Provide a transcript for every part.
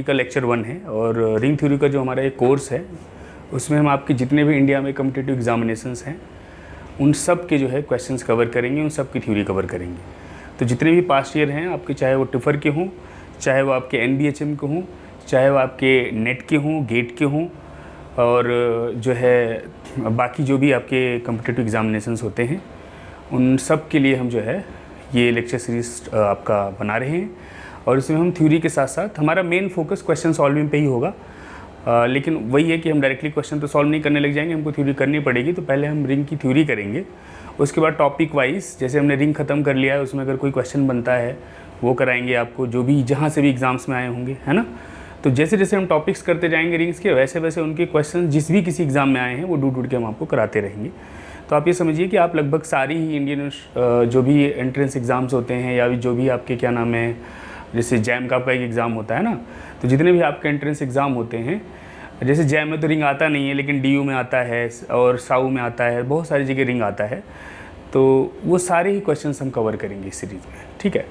का लेक्चर 1 है और रिंग थ्योरी का जो हमारा एक कोर्स है उसमें हम आपके जितने भी इंडिया में कॉम्पिटिटिव एग्जामिनेशंस हैं उन सब के जो है क्वेश्चंस कवर करेंगे, उन सब की थ्योरी कवर करेंगे। तो जितने भी पास्ट ईयर हैं आपके, चाहे वो टिफ़र के हों, चाहे वो आपके NBHM के हों, चाहे वो आपके नेट के हों, गेट के हों, और जो है बाकी जो भी आपके कॉम्पिटिटिव एग्जामिनेशंस होते हैं उन सब के लिए हम जो है ये लेक्चर सीरीज़ आपका बना रहे हैं। और इसमें हम थ्योरी के साथ साथ हमारा मेन फोकस क्वेश्चन सॉल्विंग पे ही होगा, लेकिन वही है कि हम डायरेक्टली क्वेश्चन तो सॉल्व नहीं करने लग जाएंगे, हमको थ्योरी करनी पड़ेगी। तो पहले हम रिंग की थ्योरी करेंगे, उसके बाद टॉपिक वाइज जैसे हमने रिंग ख़त्म कर लिया है उसमें अगर कोई क्वेश्चन बनता है वो कराएंगे आपको, जो भी जहाँ से भी एग्ज़ाम्स में आए होंगे, है ना। तो जैसे जैसे हम टॉपिक्स करते जाएंगे रिंग्स के, वैसे वैसे उनके क्वेश्चन जिस भी किसी एग्ज़ाम में आए हैं वो ढूंढ के हम आपको कराते रहेंगे। तो आप ये समझिए कि आप लगभग सारी ही इंडियन जो भी एंट्रेंस एग्ज़ाम्स होते हैं या जो भी आपके क्या नाम है, जैसे जैम का आपका एक एग्ज़ाम होता है ना, तो जितने भी आपके एंट्रेंस एग्ज़ाम होते हैं, जैसे जैम में तो रिंग आता नहीं है लेकिन DU में आता है और साउ में आता है, बहुत सारी जगह रिंग आता है। तो वो सारे ही क्वेश्चंस हम कवर करेंगे इस सीरीज़ में, ठीक है।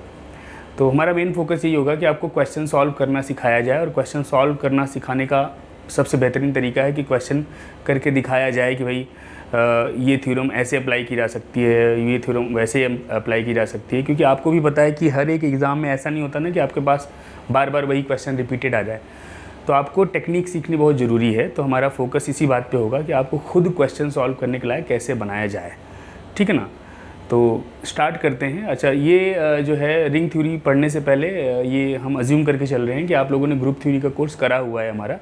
तो हमारा मेन फोकस यही होगा कि आपको क्वेश्चन सॉल्व करना सिखाया जाए, और क्वेश्चन सॉल्व करना सिखाने का सबसे बेहतरीन तरीका है कि क्वेश्चन करके दिखाया जाए कि भाई ये थ्योरम ऐसे अप्लाई की जा सकती है, ये थ्योरम वैसे अप्लाई की जा सकती है। क्योंकि आपको भी पता है कि हर एक एग्ज़ाम में ऐसा नहीं होता ना कि आपके पास बार बार वही क्वेश्चन रिपीटेड आ जाए। तो आपको टेक्निक सीखनी बहुत ज़रूरी है। तो हमारा फोकस इसी बात पे होगा कि आपको खुद क्वेश्चन सॉल्व करने के लायक कैसे बनाया जाए, ठीक है ना। तो स्टार्ट करते हैं। अच्छा, ये जो है रिंग थ्योरी पढ़ने से पहले ये हम अज्यूम करके चल रहे हैं कि आप लोगों ने ग्रुप थ्योरी का कोर्स करा हुआ है हमारा,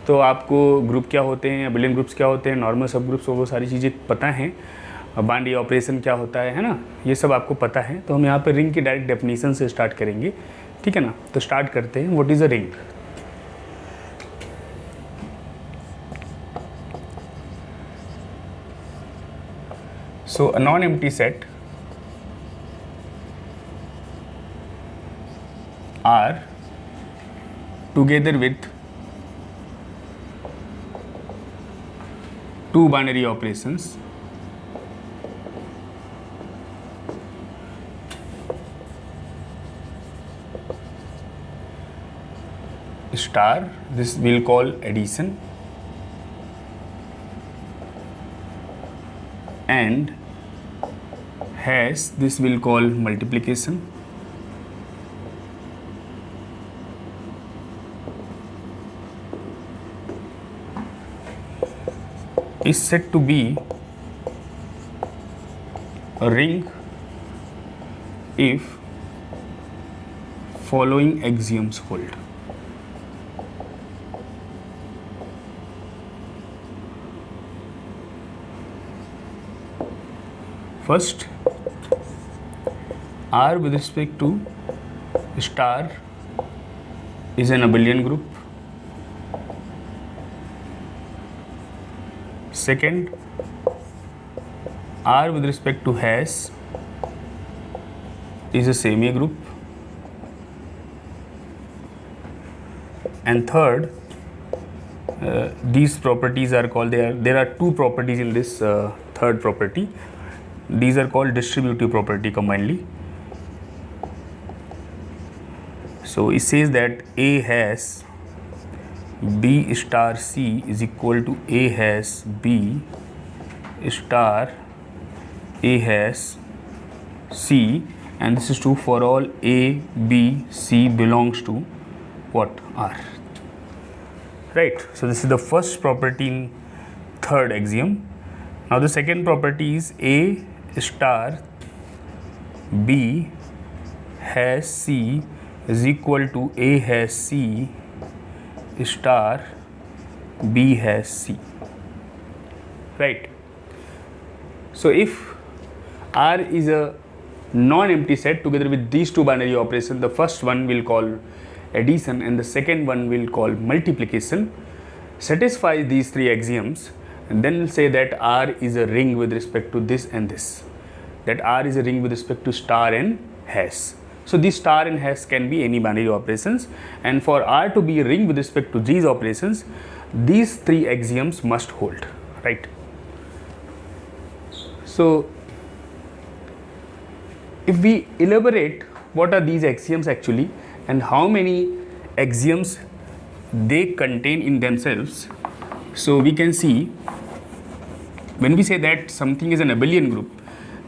तो आपको ग्रुप क्या होते हैं, अबिलियन ग्रुप्स क्या होते हैं, नॉर्मल सब ग्रुप्स, वो सारी चीज़ें पता हैं। बांडी ऑपरेशन क्या होता है ना, ये सब आपको पता है। तो हम यहाँ पर रिंग की डायरेक्ट डेफिनेशन से स्टार्ट करेंगे, ठीक है ना। तो स्टार्ट करते हैं। What is a ring? So a non-empty set are together with two binary operations star, this we'll call addition, and hash, this will call multiplication, is said to be a ring if following axioms hold. First, R with respect to star is an abelian group. Second, R with respect to hash is a semi group. And third, these properties are called, there are two properties in this third property. These are called distributive property combinedly. So it says that A hash B star C is equal to A hash B star A hash C, and this is true for all A, B, C belongs to what? R. Right. So this is the first property in third axiom. Now the second property is A star B hash C is equal to A hash C star B hash C. Right. So if R is a non-empty set together with these two binary operations, the first one we'll call addition and the second one we'll call multiplication, satisfy these three axioms, and then we'll say that R is a ring with respect to this and this, that R is a ring with respect to star and hash. So these star and hash can be any binary operations, and for R to be a ring with respect to these operations, these three axioms must hold, right? So if we elaborate what are these axioms actually and how many axioms they contain in themselves. So we can see when we say that something is an abelian group,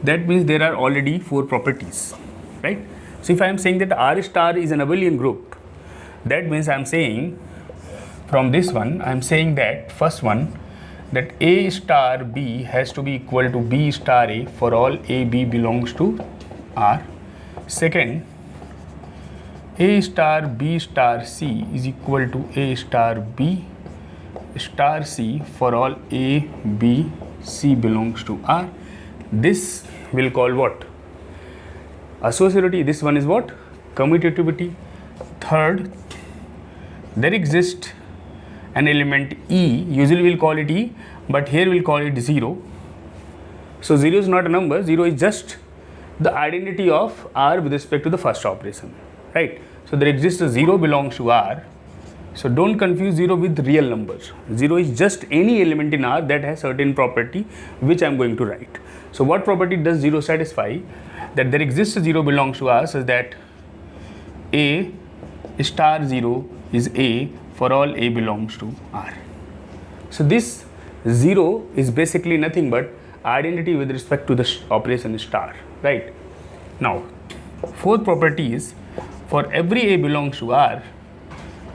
that means there are already 4 properties, right? So if I am saying that R star is an abelian group, that means I am saying from this one, I am saying that first one, that A star B has to be equal to B star A for all A, B belongs to R. Second, A star B star C is equal to A star B star C for all A, B, C belongs to R. This will call what? Associativity. This one is what? Commutativity. Third, there exists an element E, usually we'll call it E, but here we'll call it 0. So 0 is not a number, 0 is just the identity of R with respect to the first operation, right? So there exists a 0 belongs to R. So don't confuse 0 with real numbers. 0 is just any element in R that has certain property which I am going to write. So what property does 0 satisfy? That there exists a 0 belongs to R such that A star 0 is A for all A belongs to R. So this 0 is basically nothing but identity with respect to the operation star, right? Now, fourth property is for every A belongs to R,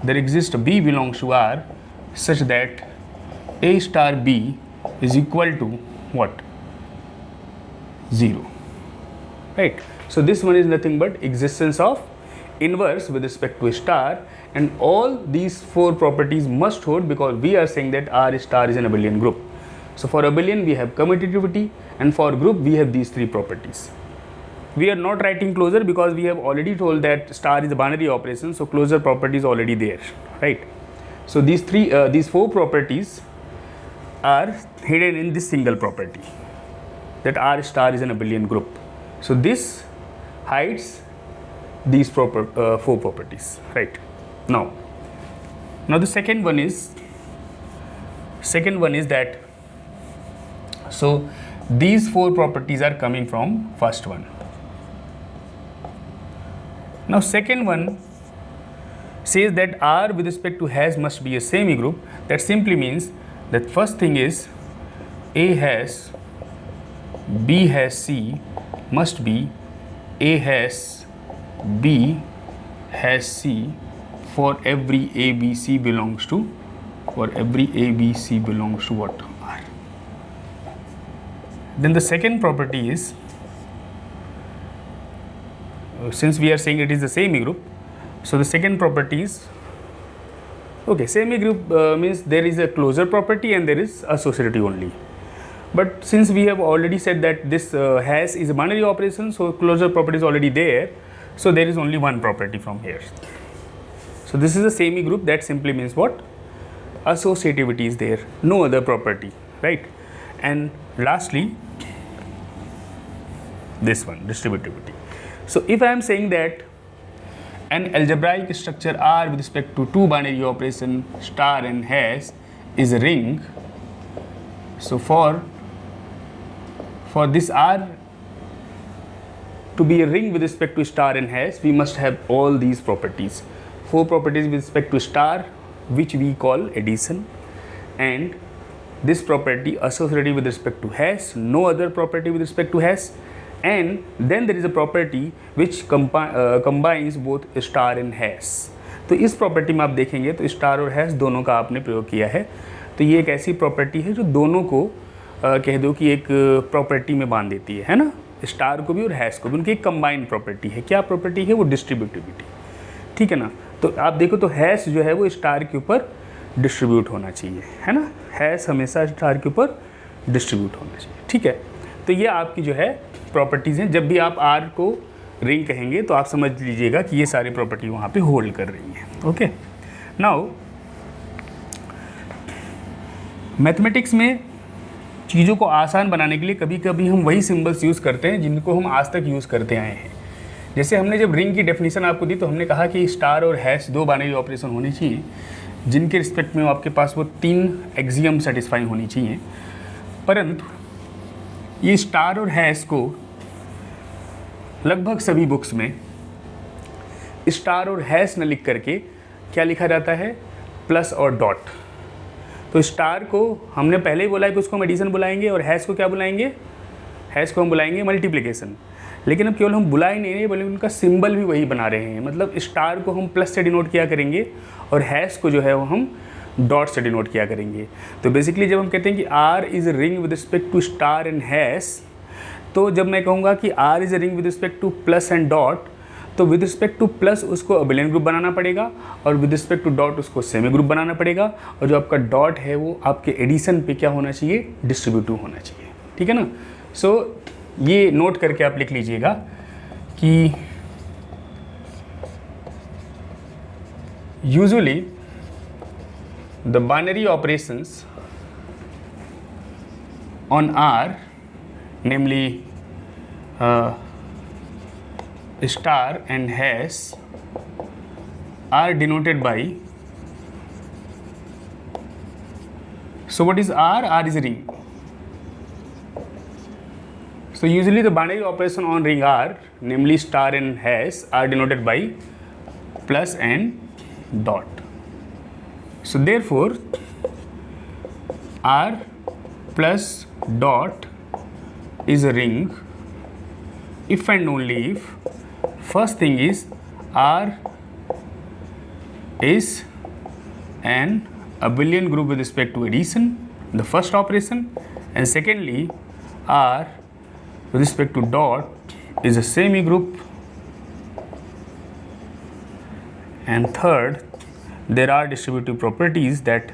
there exists a B belongs to R such that A star B is equal to what? 0, right? So this one is nothing but existence of inverse with respect to a star, and all these 4 properties must hold because we are saying that R star is an abelian group. So for abelian we have commutativity, and for group we have these 3 properties. We are not writing closure because we have already told that star is a binary operation, so closure property is already there, right? So these 4 properties are hidden in this single property, that R star is an abelian group. So this hides these 4 properties, right? Now the second one is that, so these 4 properties are coming from first one. Now second one says that R with respect to has must be a semi-group. That simply means that first thing is A has, B has C must be A has, B has C for every A, B, C belongs to, for every A, B, C belongs to what? R. Then the second property is, since we are saying it is a semi-group, so the second property is, okay, semi-group means there is a closure property and there is associativity only. But since we have already said that this has is a binary operation, so closure property is already there, so there is only one property from here. So this is a semi-group, that simply means what? Associativity is there, no other property, right? And lastly, this one, distributivity. So if I am saying that an algebraic structure R with respect to 2 binary operation star and has is a ring, so for this R to be a ring with respect to star and has, we must have all these properties. 4 properties with respect to star, which we call addition, and this property associative with respect to has, no other property with respect to has, and then there is a property which combines both star and has. तो इस property में आप देखेंगे तो star और hash दोनों का आपने प्रयोग किया है, तो ये एक ऐसी प्रॉपर्टी है जो दोनों को कह दो कि एक प्रॉपर्टी में बांध देती है ना, स्टार को भी और हैश को भी, उनकी एक कंबाइंड प्रॉपर्टी है। क्या प्रॉपर्टी है? वो डिस्ट्रीब्यूटिविटी, ठीक है ना। तो आप देखो तो हैश जो है वो स्टार के ऊपर डिस्ट्रीब्यूट होना चाहिए, है ना, हैश हमेशा स्टार के ऊपर डिस्ट्रीब्यूट होना चाहिए, ठीक है। तो ये आपकी जो है प्रॉपर्टीज़ हैं। जब भी आप आर को रिंग कहेंगे तो आप समझ लीजिएगा कि ये सारी प्रॉपर्टी वहाँ पे होल्ड कर रही हैं। ओके, नाउ मैथमेटिक्स में चीज़ों को आसान बनाने के लिए कभी कभी हम वही सिंबल्स यूज़ करते हैं जिनको हम आज तक यूज़ करते आए हैं। जैसे हमने जब रिंग की डेफिनेशन आपको दी तो हमने कहा कि स्टार और हैश 2 बाइनरी ऑपरेशन होने चाहिए जिनके रिस्पेक्ट में आपके पास वो 3 एक्सियम सेटिस्फाई होनी चाहिए, परंतु ये स्टार और हैश को लगभग सभी बुक्स में स्टार और हैश न लिख करके क्या लिखा जाता है? प्लस और डॉट। तो स्टार को हमने पहले ही बोला है कि उसको हम एडिशन बुलाएंगे, और हैश को क्या बुलाएंगे, हैश को हम बुलाएंगे मल्टीप्लिकेशन। लेकिन अब केवल हम बुला ही नहीं रहे, बल्कि उनका सिंबल भी वही बना रहे हैं। मतलब स्टार को हम प्लस से डिनोट किया करेंगे और हैश को जो है वो हम डॉट से डिनोट किया करेंगे। तो बेसिकली जब हम कहते हैं कि R is ring with respect to star and hash, तो जब मैं कहूँगा कि R is ring with respect to plus and dot, तो विद रिस्पेक्ट टू प्लस उसको अबेलियन ग्रुप बनाना पड़ेगा, और विद रिस्पेक्ट टू डॉट उसको सेमी ग्रुप बनाना पड़ेगा, और जो आपका डॉट है वो आपके एडिशन पे क्या होना चाहिए, डिस्ट्रीब्यूटिव होना चाहिए। ठीक है ना। सो ये नोट करके आप लिख लीजिएगा कि usually the binary operations on R, namely star and hash, are denoted by, so what is R? R is a ring. So usually the binary operation on ring R, namely star and hash, are denoted by plus and dot. So therefore R plus dot is a ring if and only if, first thing is R is an abelian group with respect to addition, the first operation, and secondly R with respect to dot is a semi group, and third there are distributive properties that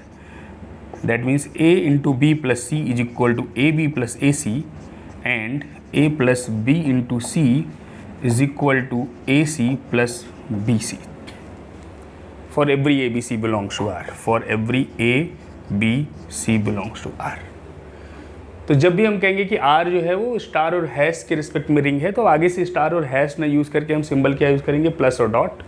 means A into B plus C is equal to AB plus AC, and A plus B into C is equal to AC plus BC for every ABC belongs to R, for every A B C belongs to R. तो जब भी हम कहेंगे कि R जो है वो star और हैश के रिस्पेक्ट में रिंग है, तो आगे से स्टार और हैश ना यूज़ करके हम सिंबल क्या यूज़ करेंगे, प्लस और डॉट।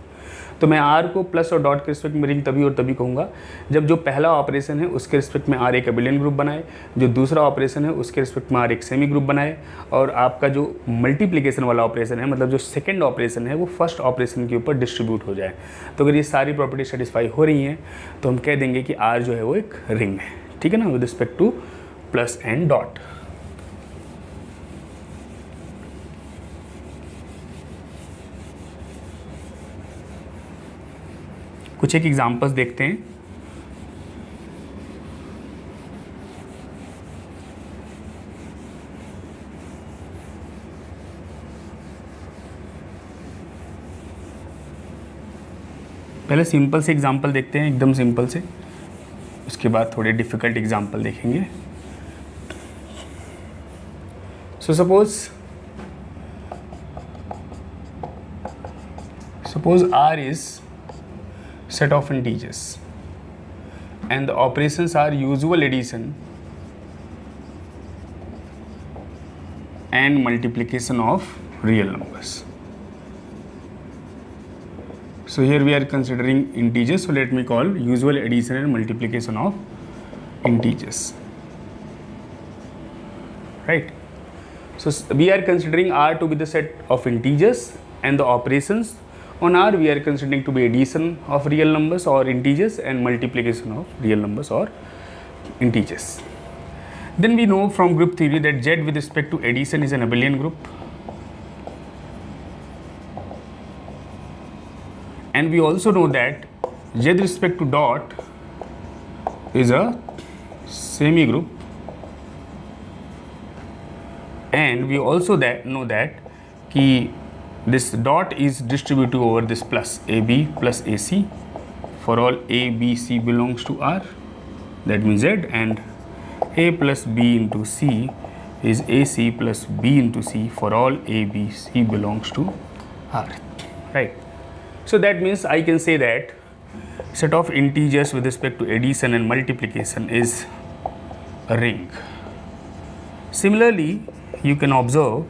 तो मैं R को प्लस और डॉट के रिस्पेक्ट में रिंग तभी और तभी कहूँगा जब जो पहला ऑपरेशन है उसके रिस्पेक्ट में R एक अबेलियन ग्रुप बनाए, जो दूसरा ऑपरेशन है उसके रिस्पेक्ट में R एक सेमी ग्रुप बनाए, और आपका जो मल्टीप्लिकेशन वाला ऑपरेशन है, मतलब जो सेकंड ऑपरेशन है, वो फर्स्ट ऑपरेशन के ऊपर डिस्ट्रीब्यूट हो जाए। तो अगर ये सारी प्रॉपर्टी सेटिस्फाई हो रही हैं तो हम कह देंगे कि R जो है वो एक रिंग है। ठीक है ना, with respect to plus and dot. कुछ एक एग्जांपल्स देखते हैं। पहले सिंपल से एग्जांपल देखते हैं, एकदम सिंपल से, उसके बाद थोड़े डिफ़िकल्ट एग्जांपल देखेंगे। So suppose R is set of integers and the operations are usual addition and multiplication of real numbers. So here we are considering integers, so let me call usual addition and multiplication of integers, right? So we are considering R to be the set of integers, and the operations on R we are considering to be addition of real numbers or integers and multiplication of real numbers or integers. Then we know from group theory that Z with respect to addition is an abelian group, and we also know that Z with respect to dot is a semi group, and we also know that कि this dot is distributive over this plus AB plus AC for all A, B, C belongs to R, that means Z, and A plus B into C is AC plus B into C for all A, B, C belongs to R, right? So that means I can say that set of integers with respect to addition and multiplication is a ring. Similarly, you can observe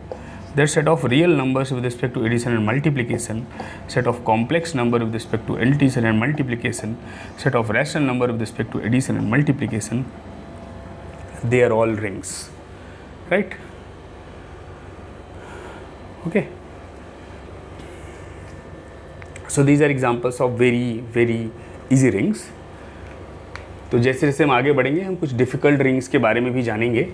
that set of real numbers with respect to addition and multiplication, set of complex number with respect to addition and multiplication, set of rational number with respect to addition and multiplication, they are all rings, right? Okay. So these are examples of very, very easy rings. तो जैसे जैसे हम आगे बढ़ेंगे हम कुछ difficult rings के बारे में भी जानेंगे।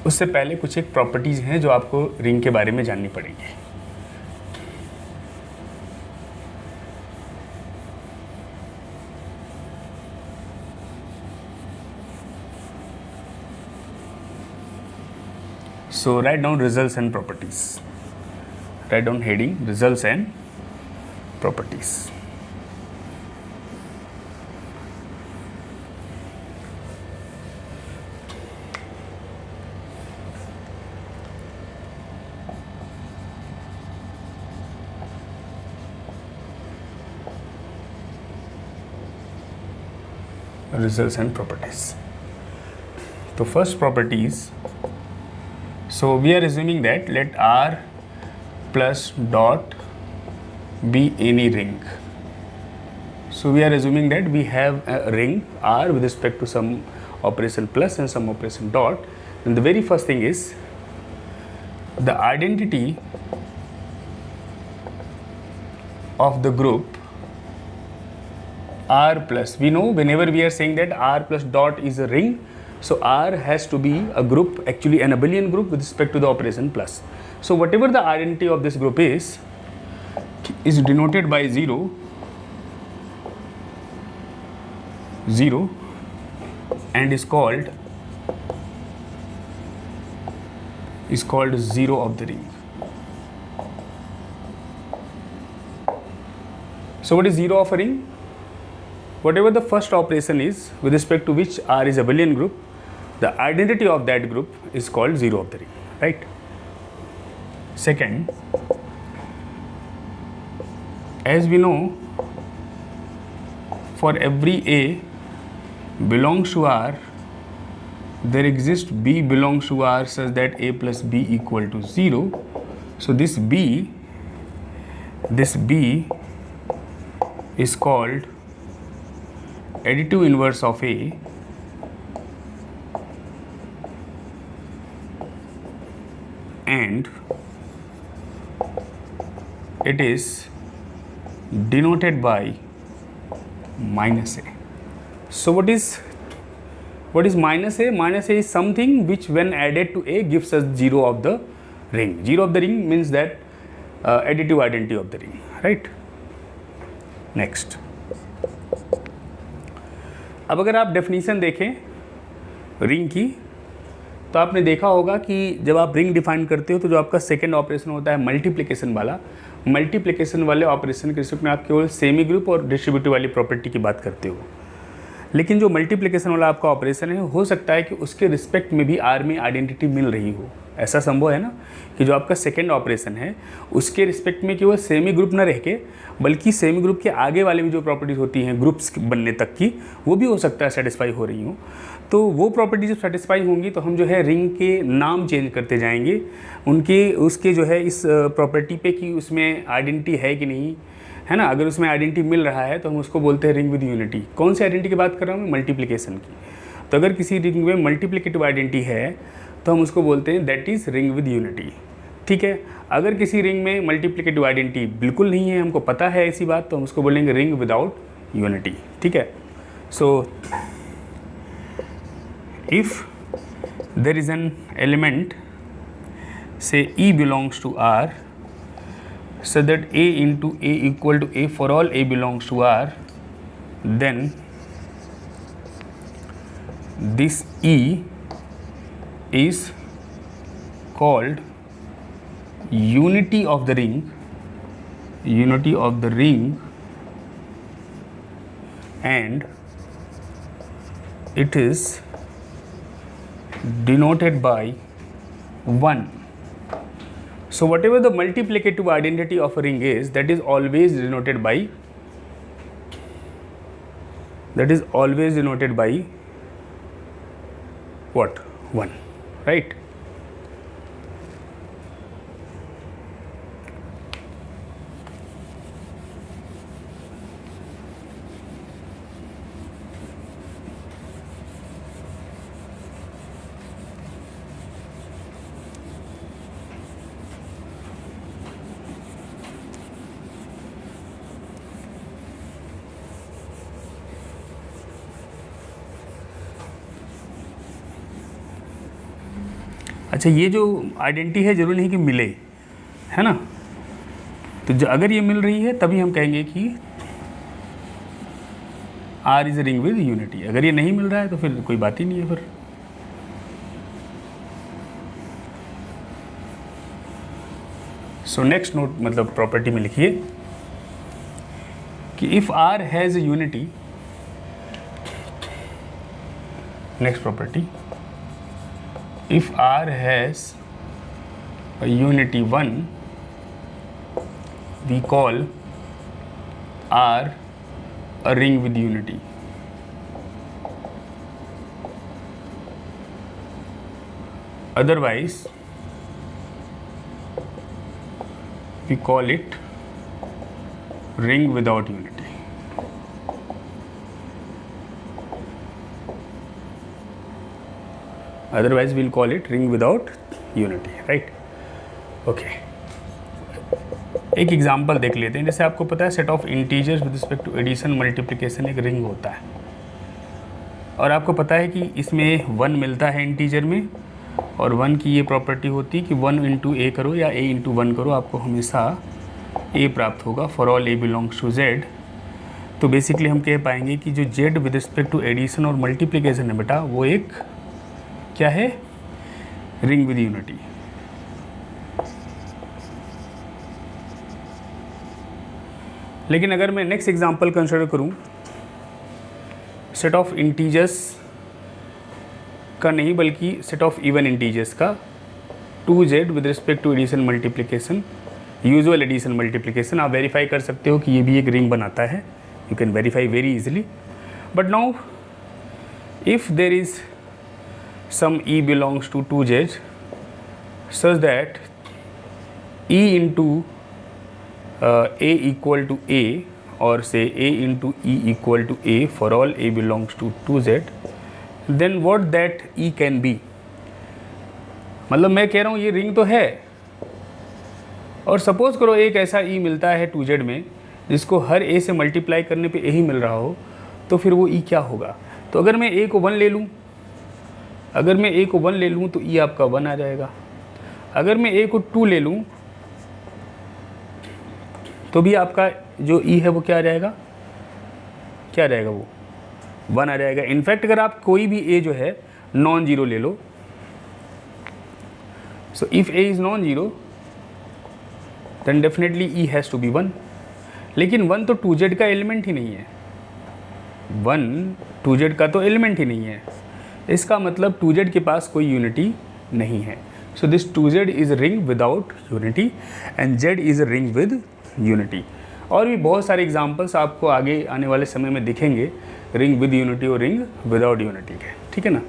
उससे पहले कुछ एक प्रॉपर्टीज़ हैं जो आपको रिंग के बारे में जाननी पड़ेंगी। So write down results and properties. Write down heading results and properties. Results and properties. So first property is, so we are assuming that let R plus dot be any ring. So we are assuming that we have a ring R with respect to some operation plus and some operation dot. And the very first thing is the identity of the group R plus. We know whenever we are saying that R plus dot is a ring, so R has to be a group, actually an abelian group with respect to the operation plus. So whatever the identity of this group is denoted by 0, 0 and is called 0 of the ring. So what is 0 of a ring? Whatever the first operation is with respect to which R is a abelian group, the identity of that group is called 0 of the ring, right? Second, as we know, for every A belongs to R, there exists B belongs to R such that A plus B equal to 0. So this B is called additive inverse of A, and it is denoted by minus A. So what is minus A? Minus A is something which when added to A gives us 0 of the ring. 0 of the ring means that additive identity of the ring, right? Next, अब अगर आप definition देखें ring की तो आपने देखा होगा कि जब आप रिंग डिफाइन करते हो तो जो आपका सेकेंड ऑपरेशन होता है मल्टीप्लिकेशन वाला, मल्टीप्लिकेशन वाले ऑपरेशन के रिस्पेक्ट में आप केवल सेमी ग्रुप और डिस्ट्रीब्यूटिव वाली प्रॉपर्टी की बात करते हो। लेकिन जो मल्टीप्लिकेशन वाला आपका ऑपरेशन है हो सकता है कि उसके रिस्पेक्ट में भी आर में आइडेंटिटी मिल रही हो। ऐसा संभव है ना कि जो आपका सेकेंड ऑपरेशन है उसके रिस्पेक्ट में केवल सेमी ग्रुप ना रह के बल्कि सेमी ग्रुप के आगे वाले भी जो प्रॉपर्टीज़ होती हैं ग्रुप्स बनने तक की वो भी हो सकता है सेटिस्फाई हो रही हो। तो वो प्रॉपर्टी जब सेटिस्फाई होंगी तो हम जो है रिंग के नाम चेंज करते जाएंगे उसके जो है इस प्रॉपर्टी पे कि उसमें आइडेंटिटी है कि नहीं है ना। अगर उसमें आइडेंटिटी मिल रहा है तो हम उसको बोलते हैं रिंग विद यूनिटी। कौन सी आइडेंटिटी की बात कर रहा हूँ मैं? मल्टीप्लिकेशन की। तो अगर किसी रिंग में मल्टीप्लिकेटिव आइडेंटिटी है तो हम उसको बोलते हैं that is ring with unity, ठीक है। अगर किसी रिंग में मल्टीप्लिकेटिव आइडेंटिटी बिल्कुल नहीं है, हमको पता है ऐसी बात, तो हम उसको बोलेंगे रिंग विदाउट यूनिटी, ठीक है। So if there is an element से E belongs to R so that A into A equal to A for all A belongs to R, then this E is called unity of the ring, and it is denoted by 1. So whatever the multiplicative identity of a ring is, that is always denoted by what? 1, right? अच्छा, ये जो identity है जरूरी नहीं कि मिले, है ना। तो जो अगर ये मिल रही है तभी हम कहेंगे कि R is ring with unity. अगर ये नहीं मिल रहा है तो फिर कोई बात ही नहीं है फिर। सो नेक्स्ट नोट मतलब प्रॉपर्टी में लिखिए कि if R has a unity, next property, if R has a unity 1, we call R a ring with unity. Otherwise, we call it ring without unity. Otherwise, we'll call it ring without unity, right? Okay. एक example देख लेते हैं। जैसे आपको पता है set of integers with respect to addition multiplication एक ring होता है, और आपको पता है कि इसमें 1 मिलता है इंटीजर में, और 1 की ये प्रॉपर्टी होती है कि 1 इंटू ए करो या a इंटू 1 करो, आपको हमेशा a प्राप्त होगा for all a belongs to z। तो बेसिकली हम कह पाएंगे कि जो z with respect to addition और मल्टीप्लिकेशन है बेटा, वो एक क्या है, रिंग विद यूनिटी। लेकिन अगर मैं नेक्स्ट एग्जांपल कंसिडर करूं, सेट ऑफ इंटीजर्स का नहीं बल्कि सेट ऑफ इवन इंटीजर्स का, 2z with respect to addition multiplication, usual addition multiplication, आप वेरीफाई कर सकते हो कि ये भी एक रिंग बनाता है। You can verify very easily. But now if there is some e belongs to 2z such that e into a equal to a or say a into e equal to a for all a belongs to 2z, then what that e can be। मतलब मैं कह रहा हूँ ये ring तो है, और suppose करो एक ऐसा e मिलता है 2z में जिसको हर a से मल्टीप्लाई करने पे यही मिल रहा हो, तो फिर वो e क्या होगा। तो अगर मैं a को 1 ले लूँ, अगर मैं a को 1 ले लूँ तो e आपका 1 आ जाएगा। अगर मैं a को 2 ले लूँ तो भी आपका जो e है वो क्या आ जाएगा, क्या आ जाएगा, वो 1 आ जाएगा। इनफैक्ट अगर आप कोई भी a जो है नॉन जीरो ले लो, so if a is non zero then definitely e has to be 1। लेकिन 1 तो 2z का एलिमेंट ही नहीं है, 1 2z का तो एलिमेंट ही नहीं है, इसका मतलब 2z के पास कोई यूनिटी नहीं है। So this 2z is ring without unity and z is a ring with unity. और भी बहुत सारे एग्जांपल्स आपको आगे आने वाले समय में दिखेंगे रिंग विद यूनिटी और रिंग विदाउट यूनिटी के, ठीक है ना।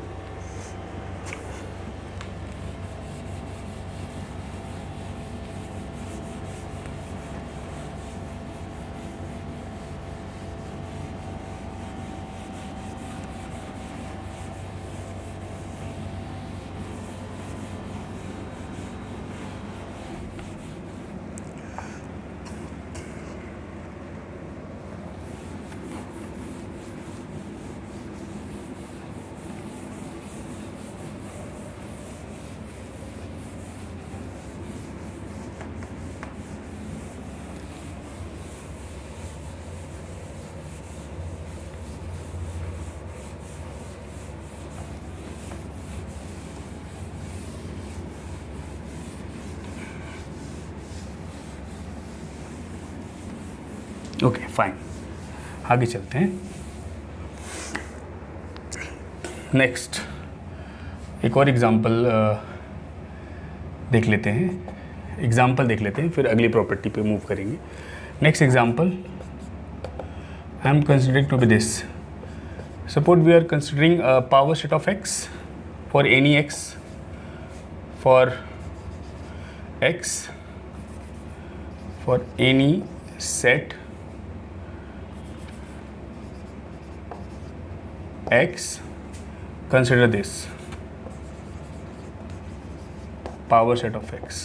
ओके फाइन, आगे चलते हैं। नेक्स्ट एक और एग्जांपल देख लेते हैं, फिर अगली प्रॉपर्टी पे मूव करेंगे। Next example I am considering to be this. Suppose we are considering power set of x for any x for any set x, consider this power set of x.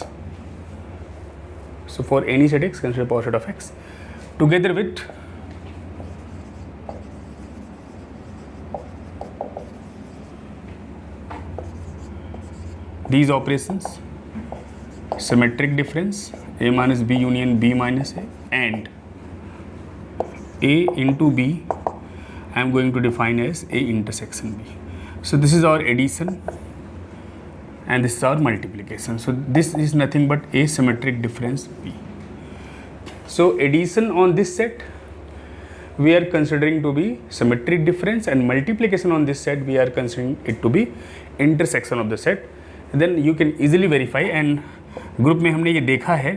So for any set x, consider power set of x together with these operations, symmetric difference A minus B union B minus A, and A into B I am going to define as A intersection B. So this is our addition and this is our multiplication. So this is nothing but A symmetric difference B. So addition on this set we are considering to be symmetric difference, and multiplication on this set we are considering it to be intersection of the set. Then you can easily verify, and group में हमने ये देखा है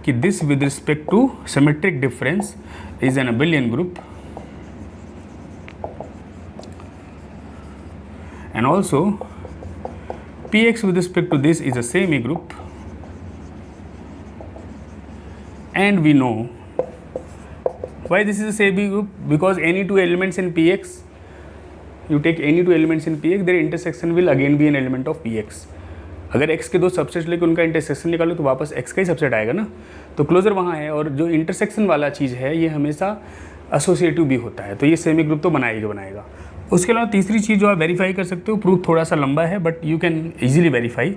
कि this with respect to symmetric difference is an abelian group, and also Px with respect to this is a semi group, and we know why this is a semi group, because any two elements in Px, you take any two elements in Px, their intersection will again be an element of Px. अगर x के दो subset लेके उनका intersection निकालो तो वापस x का ही subset आएगा ना, तो क्लोजर वहाँ है, और जो इंटरसेक्शन वाला चीज़ है ये हमेशा एसोसिएटिव भी होता है, तो ये सेमी ग्रुप तो बनाएगा। उसके अलावा तीसरी चीज़ जो आप वेरीफाई कर सकते हो, प्रूफ थोड़ा सा लंबा है but you can easily verify,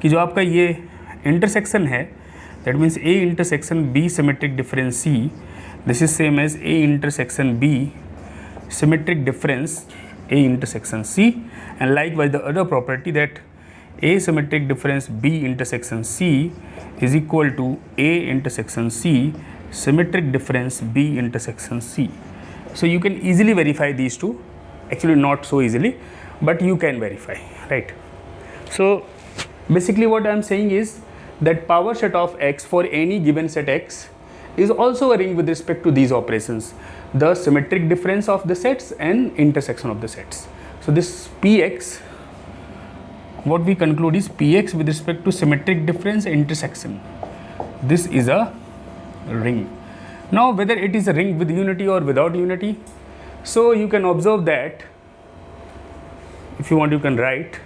कि जो आपका ये इंटरसेक्शन है, that means A intersection B symmetric difference C, this is same as A intersection B symmetric difference A intersection C, and likewise the other property that A symmetric difference B intersection C is equal to A intersection C symmetric difference B intersection C. So you can easily verify these two, actually not so easily, but you can verify, right? So basically what I am saying is that power set of X for any given set X is also a ring with respect to these operations, the symmetric difference of the sets and intersection of the sets. So this Px, what we conclude is Px with respect to symmetric difference intersection, this is a ring. Now whether it is a ring with unity or without unity, so you can observe that, if you want you can write.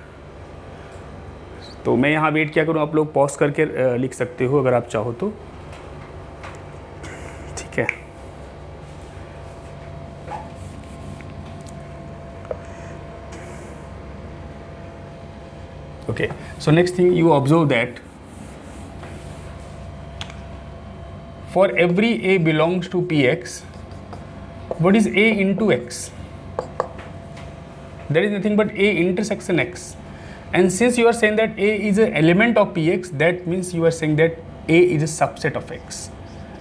तो मैं यहाँ wait क्या करूँ, आप लोग pause करके लिख सकते हो अगर आप चाहो तो, ठीक है। Okay, so next thing you observe that for every A belongs to Px, what is A into X? There is nothing but A intersection X. And since you are saying that A is an element of Px, that means you are saying that A is a subset of X.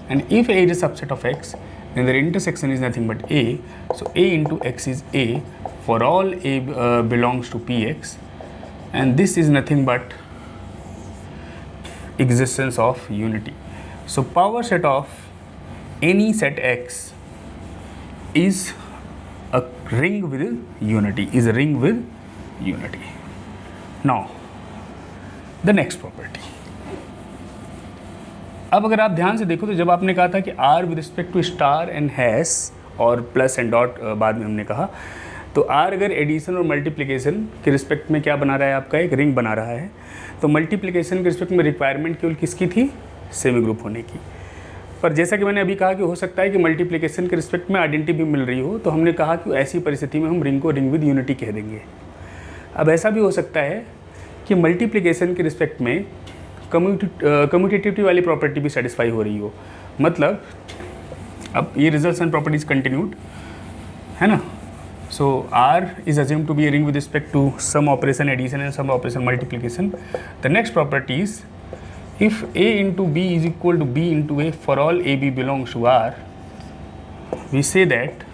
And if A is a subset of X, then their intersection is nothing but A. So A into X is A for all A belongs to Px. And this is nothing but existence of unity. So power set of any set X is a ring with unity, is a ring with unity. Now the next property. अब अगर आप ध्यान से देखो तो जब आपने कहा था कि R with respect to star and hash और प्लस एंड डॉट बाद में हमने कहा, तो R अगर एडिशन और मल्टीप्लिकेशन के रिस्पेक्ट में क्या बना रहा है, आपका एक रिंग बना रहा है, तो मल्टीप्लिकेशन के रिस्पेक्ट में रिक्वायरमेंट केवल किसकी थी, सेमी ग्रुप होने की। पर जैसा कि मैंने अभी कहा कि हो सकता है कि मल्टीप्लिकेशन के रिस्पेक्ट में आइडेंटिटी भी मिल रही हो, तो हमने कहा कि ऐसी परिस्थिति में हम रिंग को रिंग विद यूनिटी कह देंगे। अब ऐसा भी हो सकता है कि मल्टीप्लिकेशन के रिस्पेक्ट में कम्यूटेटिविटी वाली प्रॉपर्टी भी सेटिस्फाई हो रही हो, मतलब अब ये रिजल्ट्स एंड प्रॉपर्टीज कंटिन्यूड है ना। So R is assumed to be a ring with respect to some operation addition and some operation multiplication. The next property is if A into B is equal to B into A for all AB belongs to R, we say that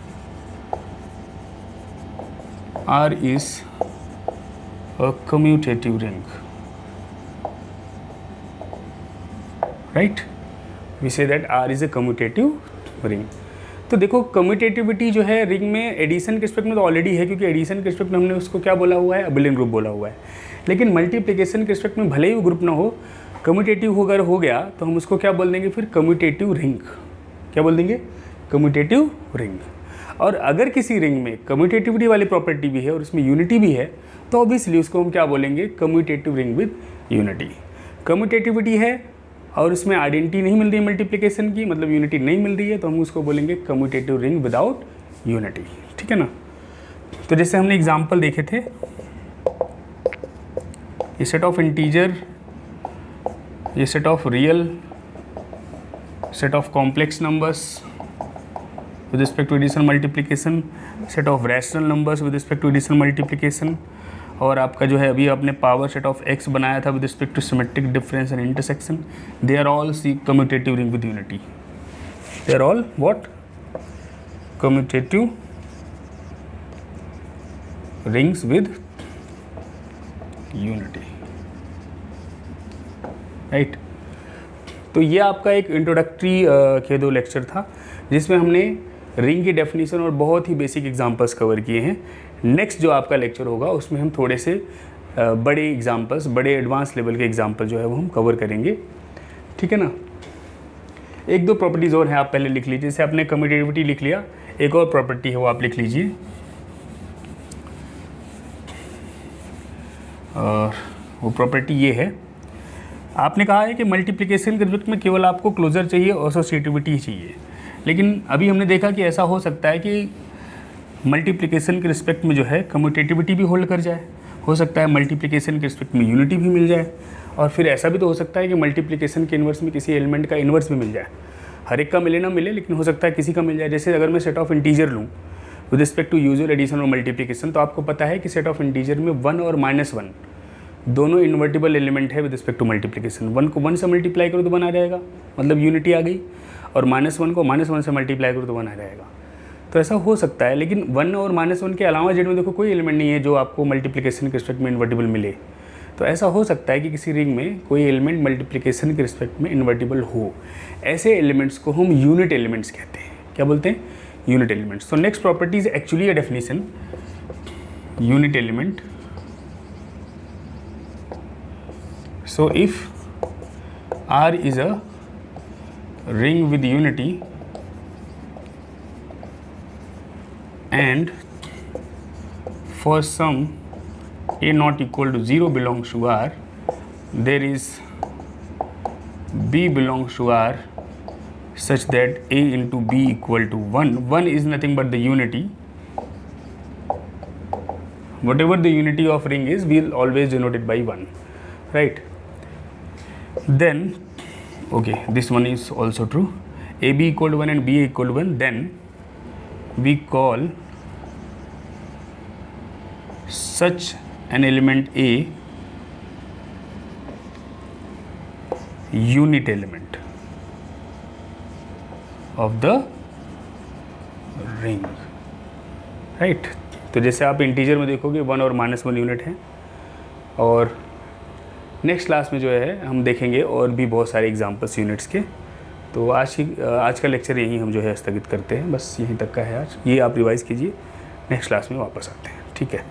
R is a commutative ring, right? We say that R is a commutative ring. तो देखो commutativity जो है ring में addition के respect में तो already है, क्योंकि एडिशन के रिस्पेक्ट में हमने उसको क्या बोला हुआ है, अबेलियन ग्रुप बोला हुआ है। लेकिन मल्टीप्लिकेशन के रिस्पेक्ट में भले ही वो ग्रुप ना हो, कम्यूटेटिव अगर हो गया तो हम उसको क्या बोल देंगे फिर, कम्यूटेटिव रिंग। क्या बोल देंगे, कम्यूटेटिव रिंग। और अगर किसी रिंग में कम्यूटेटिविटी वाली प्रॉपर्टी भी है और उसमें यूनिटी भी है, तो ऑब्वियसली उसको हम क्या बोलेंगे, commutative ring with unity. Commutativity है और उसमें आइडेंटिटी नहीं मिल रही है मल्टीप्लिकेशन की, मतलब यूनिटी नहीं मिल रही है, तो हम उसको बोलेंगे कम्यूटेटिव रिंग विदाउट यूनिटी, ठीक है ना। तो जैसे हमने एग्जांपल देखे थे, ये सेट ऑफ इंटीजर, ये set of real, set of complex numbers with respect to additional multiplication, set of rational numbers with respect to additional multiplication, और आपका जो है अभी आपने पावर सेट ऑफ x बनाया था with respect to symmetric difference and intersection. They are all commutative ring with unity. They are all what? Commutative rings with unity. Right? तो ये आपका एक इंट्रोडक्टरी के दो लेक्चर था जिसमें हमने रिंग की डेफिनेशन और बहुत ही बेसिक एग्जांपल्स कवर किए हैं। नेक्स्ट जो आपका लेक्चर होगा उसमें हम थोड़े से बड़े एग्जांपल्स, बड़े एडवांस लेवल के एग्जांपल जो है वो हम कवर करेंगे, ठीक है ना। एक दो प्रॉपर्टीज़ और हैं, आप पहले लिख लीजिए। जैसे आपने कम्यूटेटिविटी लिख लिया, एक और प्रॉपर्टी है वो आप लिख लीजिए, और वो प्रॉपर्टी ये है, आपने कहा है कि मल्टीप्लिकेशन के रिस्पेक्ट में केवल आपको क्लोजर चाहिए, एसोसिएटिविटी चाहिए। लेकिन अभी हमने देखा कि ऐसा हो सकता है कि मल्टीप्लिकेशन के रिस्पेक्ट में जो है कम्यूटेटिविटी भी होल्ड कर जाए, हो सकता है मल्टीप्लिकेशन के रिस्पेक्ट में यूनिटी भी मिल जाए, और फिर ऐसा भी तो हो सकता है कि मल्टीप्लिकेशन के इन्वर्स में किसी एलिमेंट का इन्वर्स भी मिल जाए। हर एक का मिले ना मिले, लेकिन हो सकता है किसी का मिल जाए। जैसे अगर मैं सेट ऑफ इंटीजर लूँ with respect to usual addition और मल्टीप्लिकेशन, तो आपको पता है कि सेट ऑफ इंटीजर में 1 और -1 दोनों इन्वर्टिबल एलिमेंट है विद रिस्पेक्ट टू मल्टीप्लिकेशन। 1 को 1 से मल्टीप्लाई करो तो 1 आ जाएगा, मतलब यूनिटी आ गई, और -1 को -1 से मल्टीप्लाई करो तो 1 आ जाएगा। तो ऐसा हो सकता है, लेकिन 1 और -1 के अलावा जेड में देखो कोई एलिमेंट नहीं है जो आपको मल्टीप्लिकेशन के रिस्पेक्ट में इन्वर्टिबल मिले। तो ऐसा हो सकता है कि किसी रिंग में कोई एलिमेंट मल्टीप्लिकेशन के रिस्पेक्ट में इन्वर्टिबल हो। ऐसे एलिमेंट्स को हम यूनिट एलिमेंट्स कहते हैं। क्या बोलते हैं? Unit elements. तो next property is actually a definition, unit element. So if R is a ring with unity and for some A not equal to 0 belongs to R, there is B belongs to R such that A into B equal to 1. 1 is nothing but the unity. Whatever the unity of ring is, we'll always denote it by 1, right? Then okay, this one is also true. AB equal to 1 and BA equal to 1, then we call such an element A unit element of the ring, right? तो जैसे आप integer में देखोगे 1 और -1 unit है, और next class में जो है हम देखेंगे और भी बहुत सारे एग्जांपल्स यूनिट्स के। तो आज का लेक्चर यहीं हम जो है स्थगित करते हैं, बस यहीं तक का है आज। ये आप रिवाइज़ कीजिए, नेक्स्ट क्लास में वापस आते हैं, ठीक है।